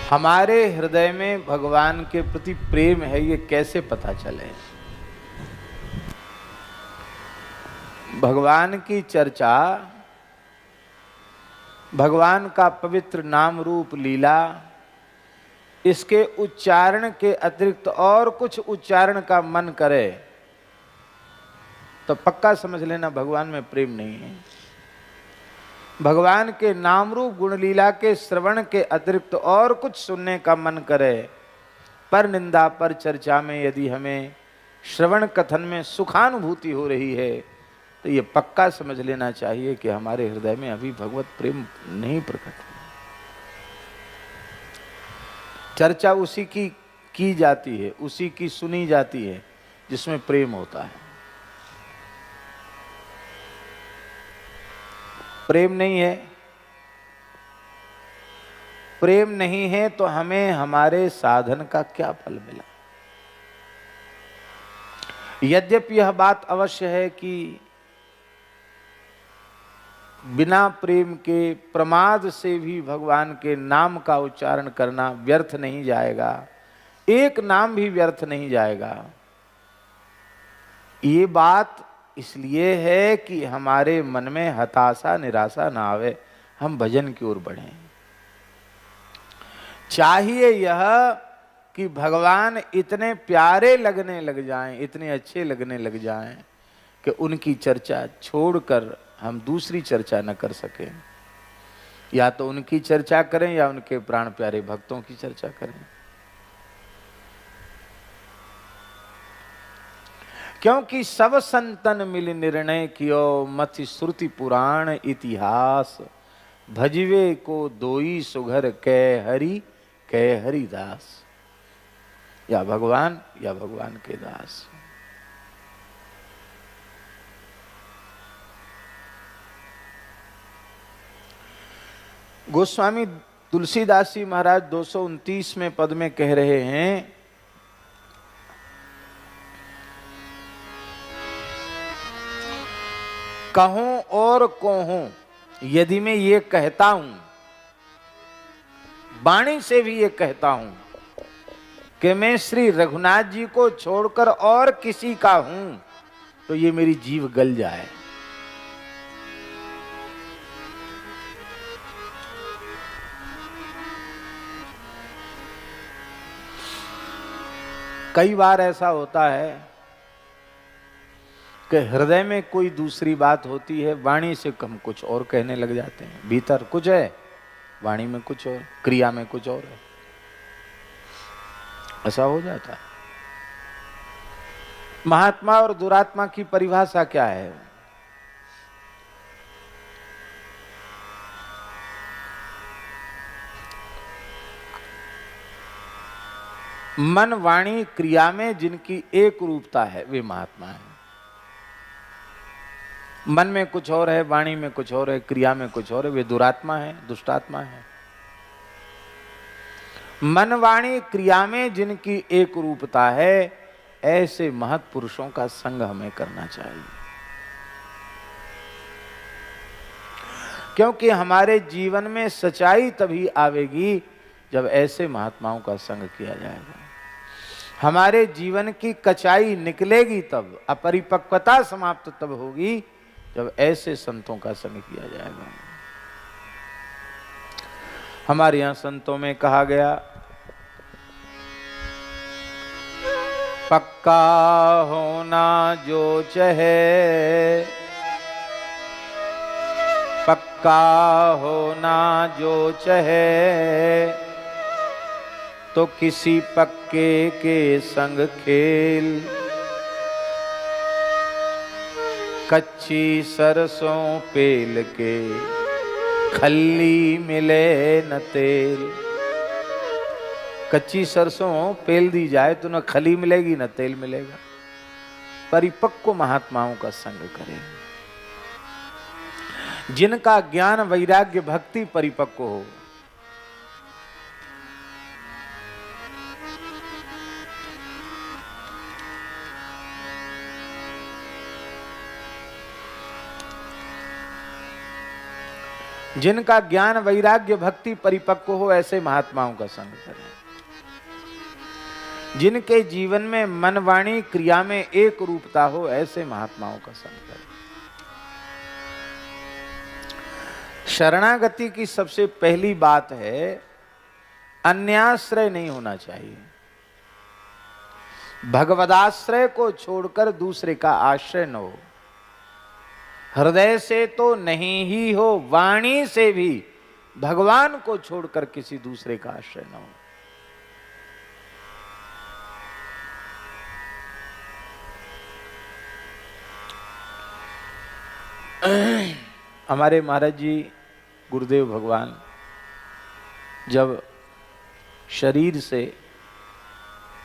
हमारे हृदय में भगवान के प्रति प्रेम है, ये कैसे पता चले? भगवान की चर्चा, भगवान का पवित्र नाम रूप लीला, इसके उच्चारण के अतिरिक्त और कुछ उच्चारण का मन करे तो पक्का समझ लेना भगवान में प्रेम नहीं है। भगवान के नाम रूप गुण लीला के श्रवण के अतिरिक्त और कुछ सुनने का मन करे, पर निंदा पर चर्चा में यदि हमें श्रवण कथन में सुखानुभूति हो रही है तो ये पक्का समझ लेना चाहिए कि हमारे हृदय में अभी भगवत प्रेम नहीं प्रकट हुआ। चर्चा उसी की जाती है, उसी की सुनी जाती है जिसमें प्रेम होता है। प्रेम नहीं है, प्रेम नहीं है तो हमें हमारे साधन का क्या फल मिला? यद्यपि यह बात अवश्य है कि बिना प्रेम के प्रमाद से भी भगवान के नाम का उच्चारण करना व्यर्थ नहीं जाएगा, एक नाम भी व्यर्थ नहीं जाएगा। ये बात इसलिए है कि हमारे मन में हताशा निराशा ना आवे, हम भजन की ओर बढ़ें। चाहिए यह कि भगवान इतने प्यारे लगने लग जाएं, इतने अच्छे लगने लग जाएं कि उनकी चर्चा छोड़कर हम दूसरी चर्चा न कर सकें। या तो उनकी चर्चा करें या उनके प्राण प्यारे भक्तों की चर्चा करें। क्योंकि सब संतन मिल निर्णय कियो, मति श्रुति पुराण इतिहास, भजवे को दोई सुघर कै हरिदास। या भगवान के दास। गोस्वामी तुलसीदास जी महाराज 229 में पद में कह रहे हैं, कहूं और कहूं, यदि मैं ये कहता हूं, वाणी से भी ये कहता हूं कि मैं श्री रघुनाथ जी को छोड़कर और किसी का हूं तो ये मेरी जीव गल जाए। कई बार ऐसा होता है कि हृदय में कोई दूसरी बात होती है, वाणी से हम कुछ और कहने लग जाते हैं। भीतर कुछ है, वाणी में कुछ और, क्रिया में कुछ और है। ऐसा हो जाता है। महात्मा और दुरात्मा की परिभाषा क्या है? मन वाणी क्रिया में जिनकी एक रूपता है वे महात्मा है। मन में कुछ और है, वाणी में कुछ और है, क्रिया में कुछ और है, वे दुरात्मा है, दुष्टात्मा है। मन वाणी क्रिया में जिनकी एक रूपता है, ऐसे महत् पुरुषों का संग हमें करना चाहिए। क्योंकि हमारे जीवन में सच्चाई तभी आवेगी जब ऐसे महात्माओं का संग किया जाएगा। हमारे जीवन की कचाई निकलेगी तब, अपरिपक्वता समाप्त तब होगी जब ऐसे संतों का संग किया जाएगा। हमारे यहां संतों में कहा गया, पक्का होना जो चाहे, पक्का होना जो चाहे, तो किसी पक्के के संग खेल, कच्ची सरसों पेल के खल्ली मिले न तेल। कच्ची सरसों पेल दी जाए तो न खली मिलेगी न तेल मिलेगा। परिपक्व महात्माओं का संग करें, जिनका ज्ञान वैराग्य भक्ति परिपक्व हो। जिनका ज्ञान वैराग्य भक्ति परिपक्व हो ऐसे महात्माओं का संग करें। जिनके जीवन में मन वाणी क्रिया में एक रूपता हो ऐसे महात्माओं का संग करें। शरणागति की सबसे पहली बात है अन्याश्रय नहीं होना चाहिए। भगवदाश्रय को छोड़कर दूसरे का आश्रय न हो। हृदय से तो नहीं ही हो, वाणी से भी भगवान को छोड़कर किसी दूसरे का आश्रय न हो। हमारे महाराज जी गुरुदेव भगवान जब शरीर से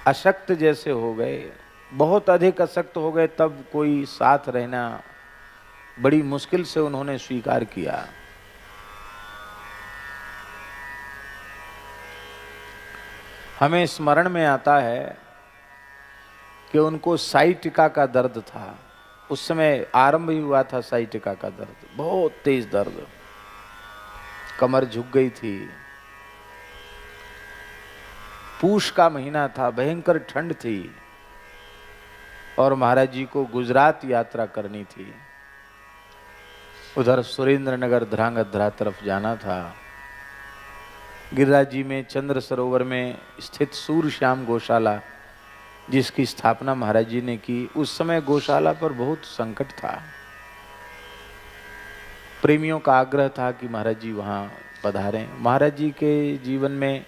अशक्त जैसे हो गए, बहुत अधिक अशक्त हो गए, तब कोई साथ रहना बड़ी मुश्किल से उन्होंने स्वीकार किया। हमें स्मरण में आता है कि उनको साइटिका का दर्द था। उस समय आरंभ ही हुआ था साइटिका का दर्द, बहुत तेज दर्द, कमर झुक गई थी। पूष का महीना था, भयंकर ठंड थी और महाराज जी को गुजरात यात्रा करनी थी। उधर सुरेंद्रनगर ध्रांगध्रा तरफ जाना था। गिरिराज जी में चंद्र सरोवर में स्थित सूर्य श्याम गौशाला जिसकी स्थापना महाराज जी ने की, उस समय गौशाला पर बहुत संकट था। प्रेमियों का आग्रह था कि महाराज जी वहां पधारें। महाराज जी के जीवन में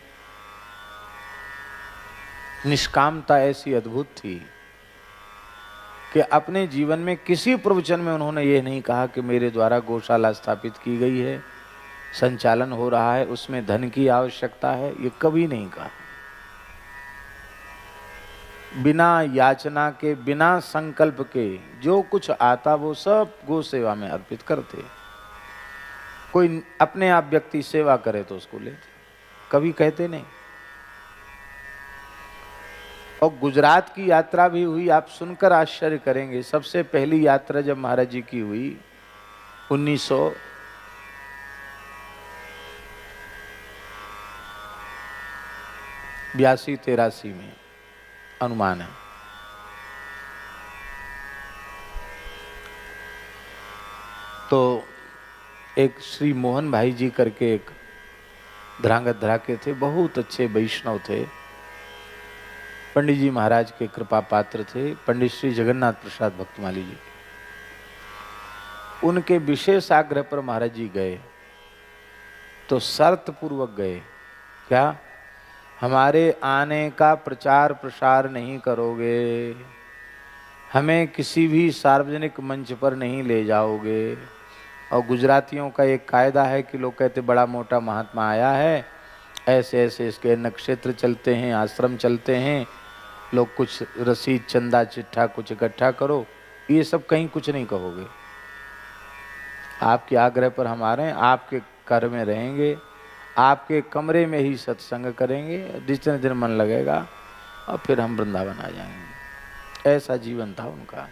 निष्कामता ऐसी अद्भुत थी कि अपने जीवन में किसी प्रवचन में उन्होंने ये नहीं कहा कि मेरे द्वारा गौशाला स्थापित की गई है, संचालन हो रहा है, उसमें धन की आवश्यकता है, ये कभी नहीं कहा। बिना याचना के, बिना संकल्प के जो कुछ आता वो सब गो सेवा में अर्पित करते। कोई अपने आप व्यक्ति सेवा करे तो उसको लेते, कभी कहते नहीं। और गुजरात की यात्रा भी हुई, आप सुनकर आश्चर्य करेंगे। सबसे पहली यात्रा जब महाराज जी की हुई 1982-83 में अनुमान है। तो एक श्री मोहन भाई जी करके एक ध्रांगध्रा के थे, बहुत अच्छे वैष्णव थे, पंडित जी महाराज के कृपा पात्र थे, पंडित श्री जगन्नाथ प्रसाद भक्तमाली जी। उनके विशेष आग्रह पर महाराज जी गए तो शर्त पूर्वक गए। क्या? हमारे आने का प्रचार प्रसार नहीं करोगे, हमें किसी भी सार्वजनिक मंच पर नहीं ले जाओगे। और गुजरातियों का एक कायदा है कि लोग कहते बड़ा मोटा महात्मा आया है, ऐसे ऐसे इसके नक्षत्र चलते हैं, आश्रम चलते हैं, लोग कुछ रसीद चंदा चिट्ठा कुछ इकट्ठा करो, ये सब कहीं कुछ नहीं कहोगे। आपके आग्रह पर हम आ रहे हैं, आपके घर में रहेंगे, आपके कमरे में ही सत्संग करेंगे, जितने दिन मन लगेगा, और फिर हम वृंदावन आ जाएंगे। ऐसा जीवन था उनका।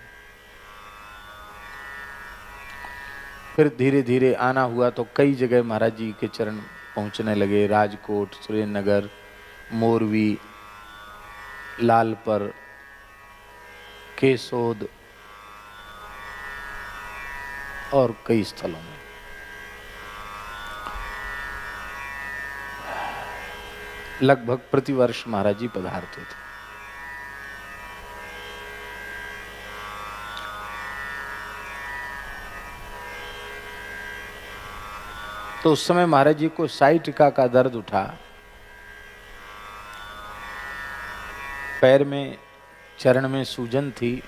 फिर धीरे धीरे आना हुआ तो कई जगह महाराज जी के चरण पहुंचने लगे। राजकोट, सुरेंद्रनगर, मोरवी, लालपर, केसोद और कई स्थलों में। लगभग प्रतिवर्ष महाराज जी पधारते थे। तो उस समय महाराज जी को साइटिका का दर्द उठा, पैर में, चरण में सूजन थी,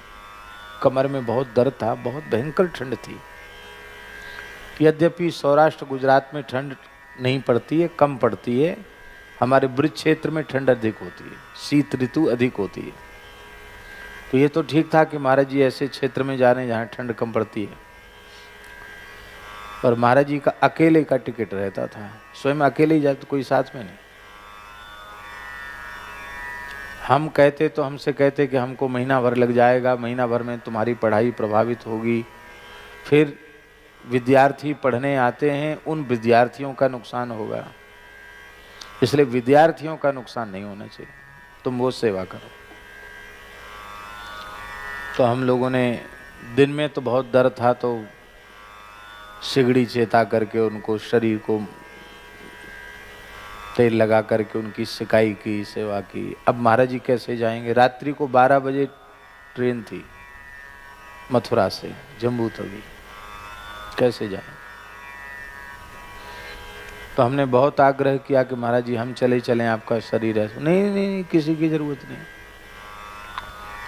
कमर में बहुत दर्द था, बहुत भयंकर ठंड थी। यद्यपि सौराष्ट्र गुजरात में ठंड नहीं पड़ती है, कम पड़ती है, हमारे ब्रज क्षेत्र में ठंड अधिक होती है, शीत ऋतु अधिक होती है। तो ये तो ठीक था कि महाराज जी ऐसे क्षेत्र में जा रहे हैं जहाँ ठंड कम पड़ती है। पर महाराज जी का अकेले का टिकट रहता था, स्वयं अकेले ही जाते, तो कोई साथ में नहीं। हम कहते तो हमसे कहते कि हमको महीना भर लग जाएगा, महीना भर में तुम्हारी पढ़ाई प्रभावित होगी। फिर विद्यार्थी पढ़ने आते हैं उन विद्यार्थियों का नुकसान होगा, इसलिए विद्यार्थियों का नुकसान नहीं होना चाहिए। तुम वो सेवा करो। तो हम लोगों ने दिन में तो बहुत दर्द था तो सिगड़ी चेता करके उनको शरीर को तेल लगा करके उनकी सिकाई की, सेवा की। अब महाराज जी कैसे जाएंगे? रात्रि को 12 बजे ट्रेन थी मथुरा से जम्मू तवी, कैसे जाएं? तो हमने बहुत आग्रह किया कि महाराज जी हम चले चलें, आपका शरीर है। नहीं नहीं नहीं, किसी की जरूरत नहीं।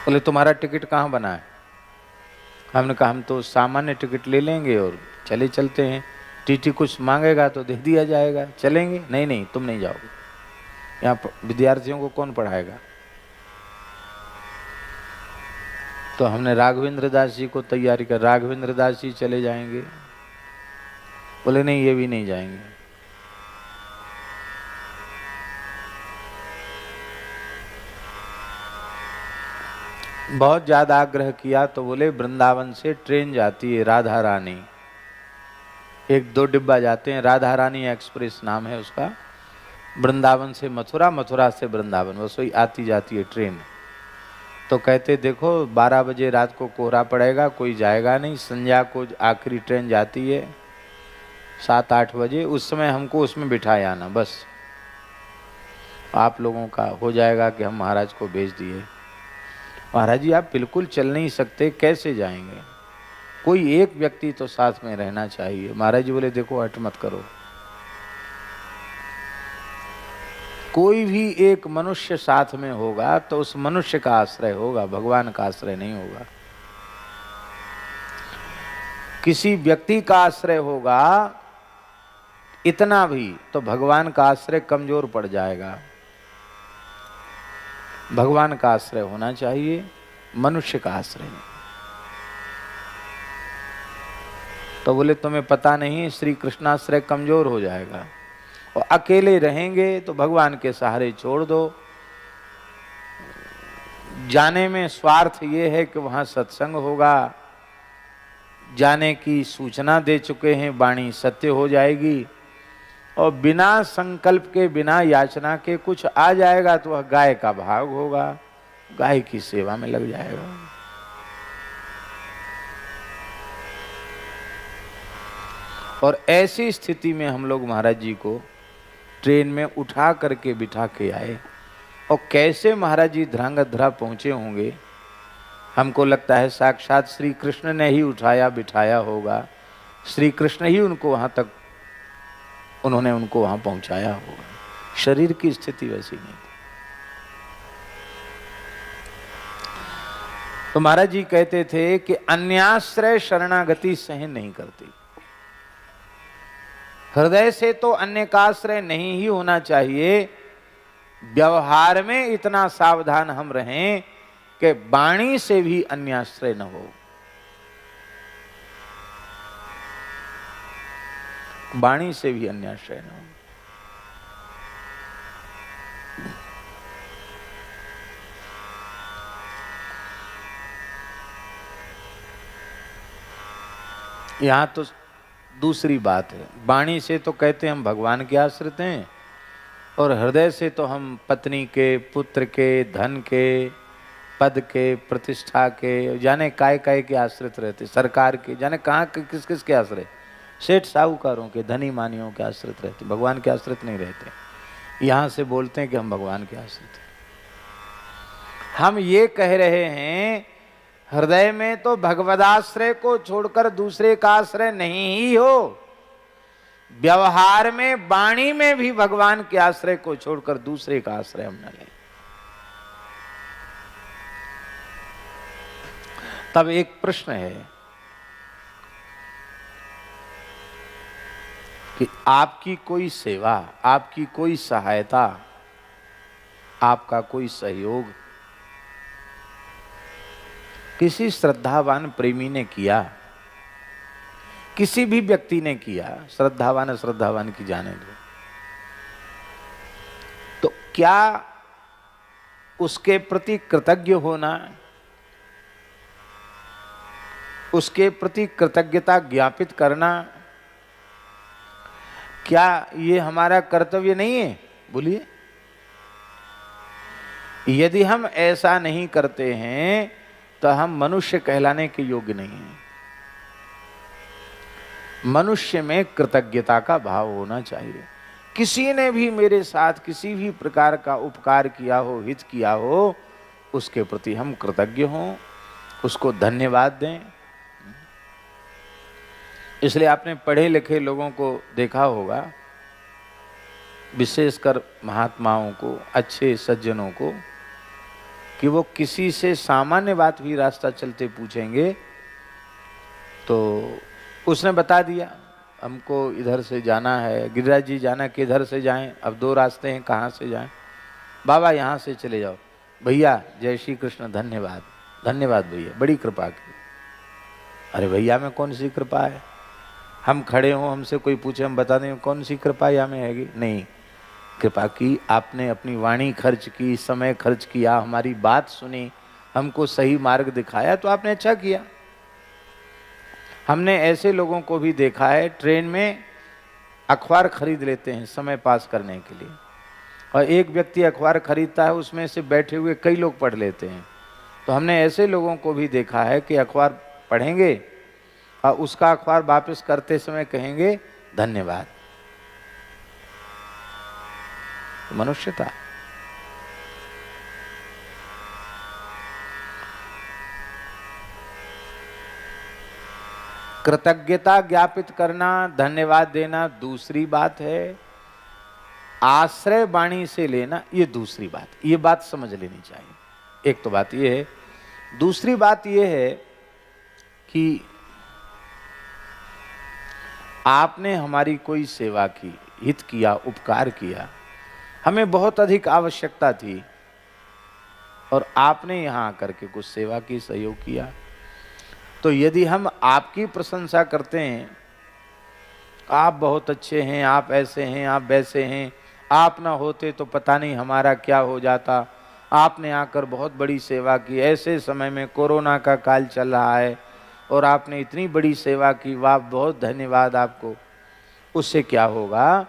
बोले तुम्हारा टिकट कहाँ बना है? हमने कहा हम तो सामान्य टिकट ले लेंगे और चले चलते हैं, टीटी कुछ मांगेगा तो दे दिया जाएगा, चलेंगे। नहीं नहीं, तुम नहीं जाओगे, यहाँ विद्यार्थियों को कौन पढ़ाएगा? तो हमने राघवेंद्र दास जी को तैयारी कर, राघवेंद्र दास जी चले जाएंगे। बोले नहीं, ये भी नहीं जाएंगे। बहुत ज्यादा आग्रह किया तो बोले वृंदावन से ट्रेन जाती है राधा रानी, 1-2 डिब्बा जाते हैं, राधा रानी एक्सप्रेस नाम है उसका, वृंदावन से मथुरा, मथुरा से वृंदावन, बस वही आती जाती है ट्रेन। तो कहते देखो 12 बजे रात को कोहरा पड़ेगा, कोई जाएगा नहीं। संध्या को आखिरी ट्रेन जाती है 7-8 बजे, उस समय हमको उसमें बिठाए आना, बस आप लोगों का हो जाएगा कि हम महाराज को भेज दिए। महाराज जी आप बिल्कुल चल नहीं सकते, कैसे जाएंगे? कोई एक व्यक्ति तो साथ में रहना चाहिए। महाराज जी बोले देखो हट मत करो, कोई भी एक मनुष्य साथ में होगा तो उस मनुष्य का आश्रय होगा, भगवान का आश्रय नहीं होगा। किसी व्यक्ति का आश्रय होगा इतना भी तो भगवान का आश्रय कमजोर पड़ जाएगा। भगवान का आश्रय होना चाहिए, मनुष्य का आश्रय नहीं। तो बोले तुम्हें पता नहीं, श्री कृष्णाश्रय कमजोर हो जाएगा और अकेले रहेंगे तो भगवान के सहारे छोड़ दो। जाने में स्वार्थ ये है कि वहां सत्संग होगा, जाने की सूचना दे चुके हैं, वाणी सत्य हो जाएगी और बिना संकल्प के, बिना याचना के कुछ आ जाएगा तो वह गाय का भाग होगा, गाय की सेवा में लग जाएगा। और ऐसी स्थिति में हम लोग महाराज जी को ट्रेन में उठा करके बिठा के आए और कैसे महाराज जी ध्रांगध्रा पहुंचे होंगे, हमको लगता है साक्षात श्री कृष्ण ने ही उठाया बिठाया होगा, श्री कृष्ण ही उनको वहां तक, उन्होंने उनको वहां पहुंचाया होगा। शरीर की स्थिति वैसी नहीं थी। तो महाराज जी कहते थे कि अन्याश्रय शरणागति सहन नहीं करती। हृदय से तो अन्य का आश्रय नहीं ही होना चाहिए, व्यवहार में इतना सावधान हम रहें कि वाणी से भी अन्याश्रय न हो। वाणी से भी अन्याश्रय न हो। यहां तो दूसरी बात है, वाणी से तो कहते हैं हम भगवान के आश्रित हैं और हृदय से तो हम पत्नी के, पुत्र के, धन के, पद के, प्रतिष्ठा के, जाने काय काय के आश्रित रहते, सरकार के, जाने कहाँ के, किस किस के आश्रित, सेठ साहूकारों के, धनी मानियों के आश्रित रहते, भगवान के आश्रित नहीं रहते। यहाँ से बोलते हैं कि हम भगवान के आश्रित हैं। हम ये कह रहे हैं हृदय में तो भगवदाश्रय को छोड़कर दूसरे का आश्रय नहीं ही हो, व्यवहार में, वाणी में भी भगवान के आश्रय को छोड़कर दूसरे का आश्रय हम न लें। तब एक प्रश्न है कि आपकी कोई सेवा, आपकी कोई सहायता, आपका कोई सहयोग किसी श्रद्धावान प्रेमी ने किया, किसी भी व्यक्ति ने किया, श्रद्धावान अश्रद्धावान की जाने दो, तो क्या उसके प्रति कृतज्ञ होना, उसके प्रति कृतज्ञता ज्ञापित करना, क्या ये हमारा कर्तव्य नहीं है? बोलिए। यदि हम ऐसा नहीं करते हैं तो हम मनुष्य कहलाने के योग्य नहीं हैं। मनुष्य में कृतज्ञता का भाव होना चाहिए। किसी ने भी मेरे साथ किसी भी प्रकार का उपकार किया हो, हित किया हो, उसके प्रति हम कृतज्ञ हों, उसको धन्यवाद दें। इसलिए आपने पढ़े लिखे लोगों को देखा होगा, विशेषकर महात्माओं को, अच्छे सज्जनों को, कि वो किसी से सामान्य बात भी रास्ता चलते पूछेंगे तो उसने बता दिया, हमको इधर से जाना है, गिरिराज जी जाना, किधर से जाएं? अब 2 रास्ते हैं, कहाँ से जाएं? बाबा यहाँ से चले जाओ। भैया जय श्री कृष्ण, धन्यवाद। धन्यवाद भैया, बड़ी कृपा की। अरे भैया में कौन सी कृपा है? हम खड़े हों, हमसे कोई पूछे, हम बता दें कौन सी कृपा या में हैगी? नहीं, कृपा की, आपने अपनी वाणी खर्च की, समय खर्च किया, हमारी बात सुनी, हमको सही मार्ग दिखाया, तो आपने अच्छा किया। हमने ऐसे लोगों को भी देखा है, ट्रेन में अखबार खरीद लेते हैं समय पास करने के लिए, और एक व्यक्ति अखबार खरीदता है, उसमें से बैठे हुए कई लोग पढ़ लेते हैं। तो हमने ऐसे लोगों को भी देखा है कि अखबार पढ़ेंगे और उसका अखबार वापस करते समय कहेंगे धन्यवाद। मनुष्यता। कृतज्ञता ज्ञापित करना, धन्यवाद देना दूसरी बात है, आश्रय वाणी से लेना ये दूसरी बात। ये बात समझ लेनी चाहिए। एक तो बात ये है, दूसरी बात ये है कि आपने हमारी कोई सेवा की, हित किया, उपकार किया, हमें बहुत अधिक आवश्यकता थी और आपने यहाँ आकर के कुछ सेवा की, सहयोग किया, तो यदि हम आपकी प्रशंसा करते हैं, आप बहुत अच्छे हैं, आप ऐसे हैं, आप वैसे हैं, आप ना होते तो पता नहीं हमारा क्या हो जाता, आपने आकर बहुत बड़ी सेवा की, ऐसे समय में कोरोना का काल चल रहा है और आपने इतनी बड़ी सेवा की, वाह, बहुत धन्यवाद आपको। उससे क्या होगा?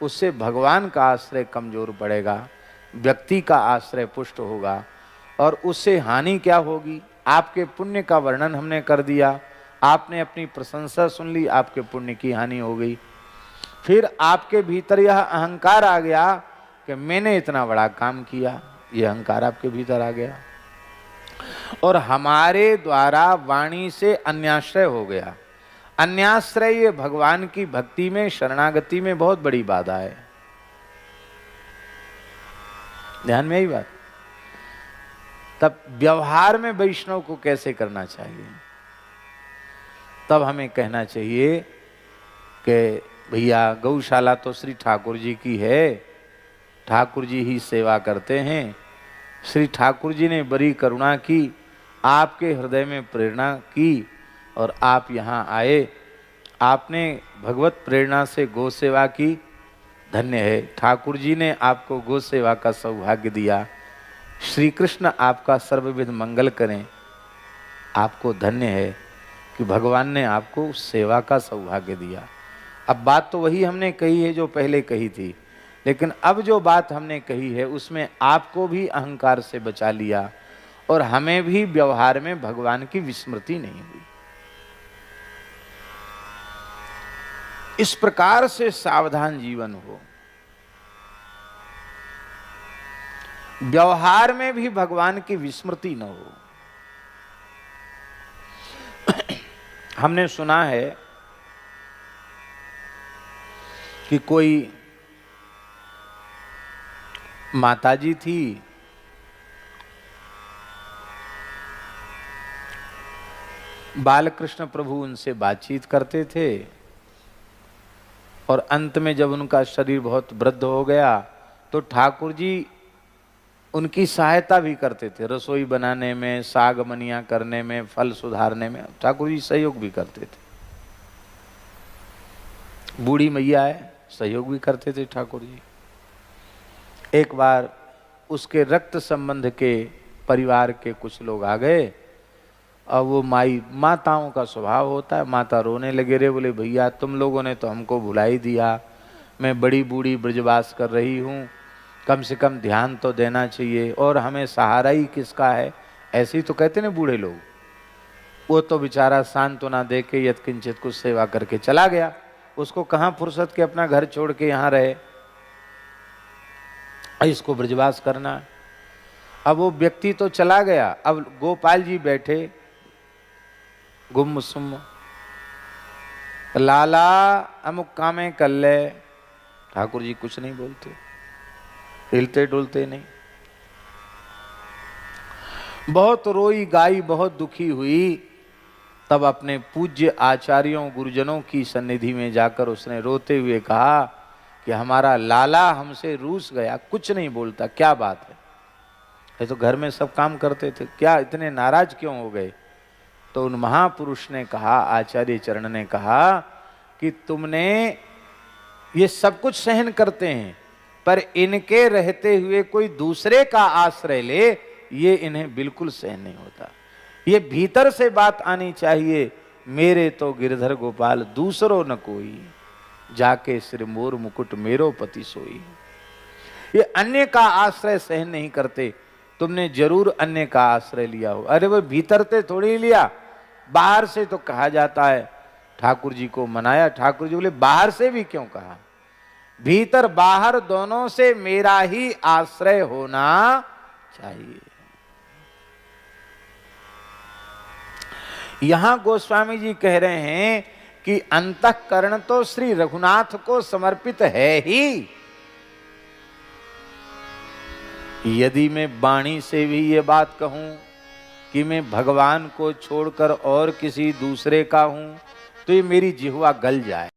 उससे भगवान का आश्रय कमजोर पड़ेगा, व्यक्ति का आश्रय पुष्ट होगा, और उससे हानि क्या होगी? आपके पुण्य का वर्णन हमने कर दिया, आपने अपनी प्रशंसा सुन ली, आपके पुण्य की हानि हो गई। फिर आपके भीतर यह अहंकार आ गया कि मैंने इतना बड़ा काम किया, यह अहंकार आपके भीतर आ गया और हमारे द्वारा वाणी से अन्याश्रय हो गया। अन्याश्रय ये भगवान की भक्ति में, शरणागति में बहुत बड़ी बाधा है। ध्यान में यही बात। तब व्यवहार में वैष्णव को कैसे करना चाहिए? तब हमें कहना चाहिए कि भैया गौशाला तो श्री ठाकुर जी की है, ठाकुर जी ही सेवा करते हैं, श्री ठाकुर जी ने बड़ी करुणा की, आपके हृदय में प्रेरणा की और आप यहाँ आए, आपने भगवत प्रेरणा से गौ सेवा की, धन्य है। ठाकुर जी ने आपको गौ सेवा का सौभाग्य दिया, श्री कृष्ण आपका सर्वविध मंगल करें, आपको धन्य है कि भगवान ने आपको सेवा का सौभाग्य दिया। अब बात तो वही हमने कही है जो पहले कही थी, लेकिन अब जो बात हमने कही है उसमें आपको भी अहंकार से बचा लिया और हमें भी व्यवहार में भगवान की विस्मृति नहीं हुई। इस प्रकार से सावधान जीवन हो, व्यवहार में भी भगवान की विस्मृति न हो। हमने सुना है कि कोई माताजी थी, बालकृष्ण प्रभु उनसे बातचीत करते थे और अंत में जब उनका शरीर बहुत वृद्ध हो गया तो ठाकुर जी उनकी सहायता भी करते थे, रसोई बनाने में, साग मनिया करने में, फल सुधारने में ठाकुर जी सहयोग भी करते थे। बूढ़ी मैया है, सहयोग भी करते थे ठाकुर जी। एक बार उसके रक्त संबंध के परिवार के कुछ लोग आ गए अब वो माताओं का स्वभाव होता है, माता रोने लगे रे, बोले भैया तुम लोगों ने तो हमको भुला ही दिया, मैं बड़ी बूढ़ी ब्रजवास कर रही हूँ, कम से कम ध्यान तो देना चाहिए, और हमें सहारा ही किसका है, ऐसे ही तो कहते ना बूढ़े लोग। वो तो बेचारा सांत्वना दे के यत्किंचित कुछ सेवा करके चला गया, उसको कहाँ फुर्सत के अपना घर छोड़ के यहाँ रहे, इसको ब्रजवास करना। अब वो व्यक्ति तो चला गया, अब गोपाल जी बैठे गुम सुम, लाला अमुक कामे कर ले। ठाकुर जी कुछ नहीं बोलते, हिलते डुलते नहीं। बहुत रोई गाई, बहुत दुखी हुई, तब अपने पूज्य आचार्यों गुरुजनों की सन्निधि में जाकर उसने रोते हुए कहा कि हमारा लाला हमसे रूस गया, कुछ नहीं बोलता, क्या बात है, ये तो घर में सब काम करते थे, क्या इतने नाराज क्यों हो गए। तो उन महापुरुष ने कहा, आचार्य चरण ने कहा कि तुमने ये सब कुछ सहन करते हैं, पर इनके रहते हुए कोई दूसरे का आश्रय ले, ये इन्हें बिल्कुल सहन नहीं होता। ये भीतर से बात आनी चाहिए, मेरे तो गिरधर गोपाल दूसरो न कोई, जाके सिर मोर मुकुट मेरो पति सोई। ये अन्य का आश्रय सहन नहीं करते, तुमने जरूर अन्य का आश्रय लिया हो। अरे वो भीतर से थोड़ी लिया, बाहर से तो कहा जाता है। ठाकुर जी को मनाया, ठाकुर जी बोले बाहर से भी क्यों कहा, भीतर बाहर दोनों से मेरा ही आश्रय होना चाहिए। यहां गोस्वामी जी कह रहे हैं कि अंतःकरण तो श्री रघुनाथ को समर्पित है ही। यदि मैं वाणी से भी ये बात कहूं कि मैं भगवान को छोड़कर और किसी दूसरे का हूं, तो ये मेरी जिह्वा गल जाए।